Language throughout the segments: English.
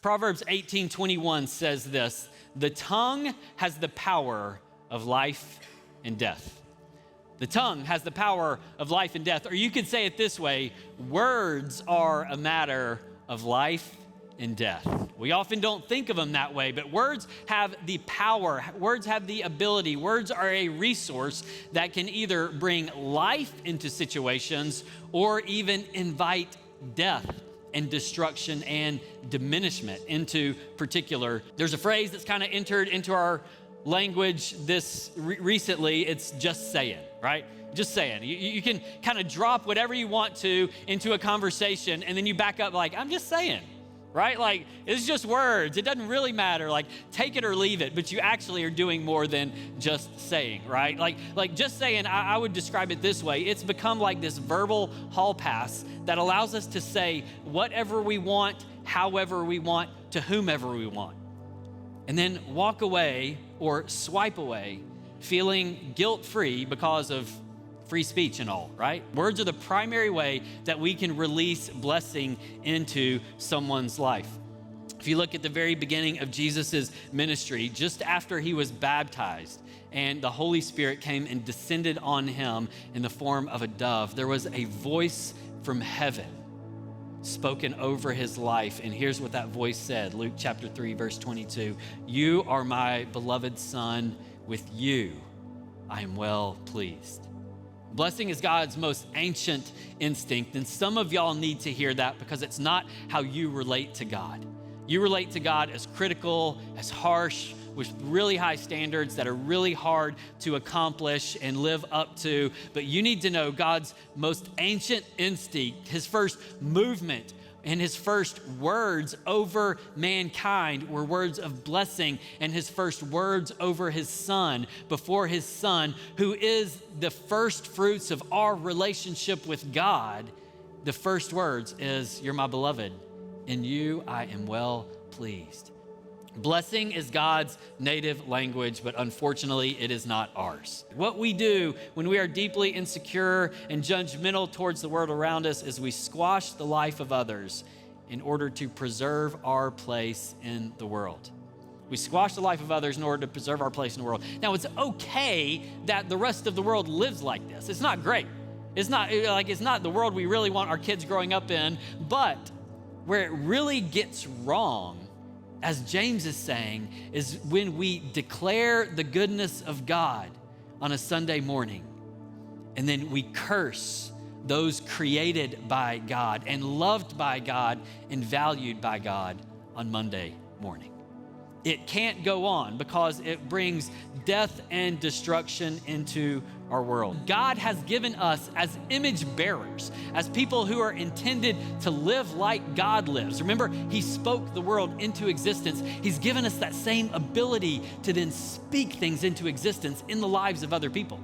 Proverbs 18:21 says this: the tongue has the power of life and death. The tongue has the power of life and death. Or you could say it this way: words are a matter of life and death. We often don't think of them that way, but words have the power, words have the ability, words are a resource that can either bring life into situations or even invite death and destruction and diminishment into particular. There's a phrase that's kind of entered into our language recently. It's just saying, right? Just saying. You can kind of drop whatever you want to into a conversation, and then you back up like, I'm just saying, right? Like, it's just words. It doesn't really matter. Like, take it or leave it, but you actually are doing more than just saying, right? Like just saying, I would describe it this way. It's become like this verbal hall pass that allows us to say whatever we want, however we want, to whomever we want, and then walk away or swipe away feeling guilt-free because of free speech and all, right? Words are the primary way that we can release blessing into someone's life. If you look at the very beginning of Jesus's ministry, just after he was baptized and the Holy Spirit came and descended on him in the form of a dove, there was a voice from heaven spoken over his life. And here's what that voice said, Luke chapter 3, verse 22. You are my beloved son, with you I am well pleased. Blessing is God's most ancient instinct, and some of y'all need to hear that because it's not how you relate to God. You relate to God as critical, as harsh, with really high standards that are really hard to accomplish and live up to. But you need to know God's most ancient instinct, his first movement and his first words over mankind were words of blessing, and his first words over his son, before his son, who is the first fruits of our relationship with God, the first words is, you're my beloved, in you I am well pleased. Blessing is God's native language, but unfortunately, it is not ours. What we do when we are deeply insecure and judgmental towards the world around us is we squash the life of others in order to preserve our place in the world. We squash the life of others in order to preserve our place in the world. Now, it's okay that the rest of the world lives like this. It's not great. It's not the world we really want our kids growing up in, but where it really gets wrong, as James is saying, is when we declare the goodness of God on a Sunday morning, and then we curse those created by God and loved by God and valued by God on Monday morning. It can't go on because it brings death and destruction into our world. God has given us as image bearers, as people who are intended to live like God lives. Remember, he spoke the world into existence. He's given us that same ability to then speak things into existence in the lives of other people.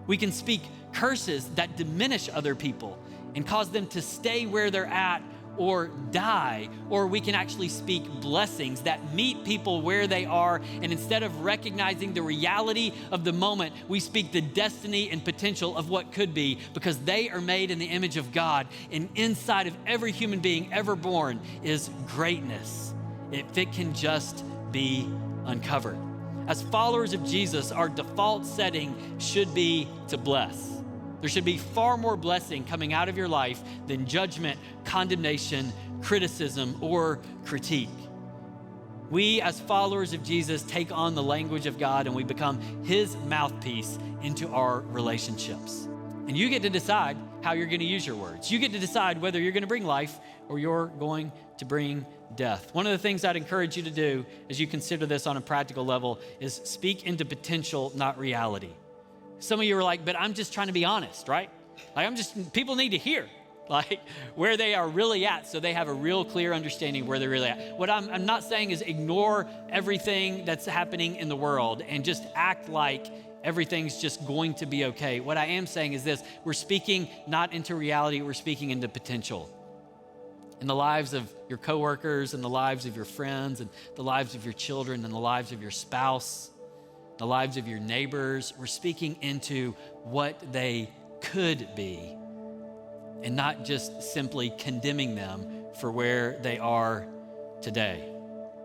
We can speak curses that diminish other people and cause them to stay where they're at or die, or we can actually speak blessings that meet people where they are, and instead of recognizing the reality of the moment, we speak the destiny and potential of what could be, because they are made in the image of God, and inside of every human being ever born is greatness if it can just be uncovered. As followers of Jesus, our default setting should be to bless. There should be far more blessing coming out of your life than judgment, condemnation, criticism, or critique. We, as followers of Jesus, take on the language of God and we become his mouthpiece into our relationships. And you get to decide how you're gonna use your words. You get to decide whether you're gonna bring life or you're going to bring death. One of the things I'd encourage you to do as you consider this on a practical level is speak into potential, not reality. Some of you are like, but I'm just trying to be honest, right? People need to hear where they are really at so they have a real clear understanding where they're really at. What I'm not saying is ignore everything that's happening in the world and just act like everything's just going to be okay. What I am saying is this: we're speaking not into reality, we're speaking into potential. In the lives of your coworkers, and the lives of your friends, and the lives of your children, and the lives of your spouse, the lives of your neighbors, we're speaking into what they could be and not just simply condemning them for where they are today.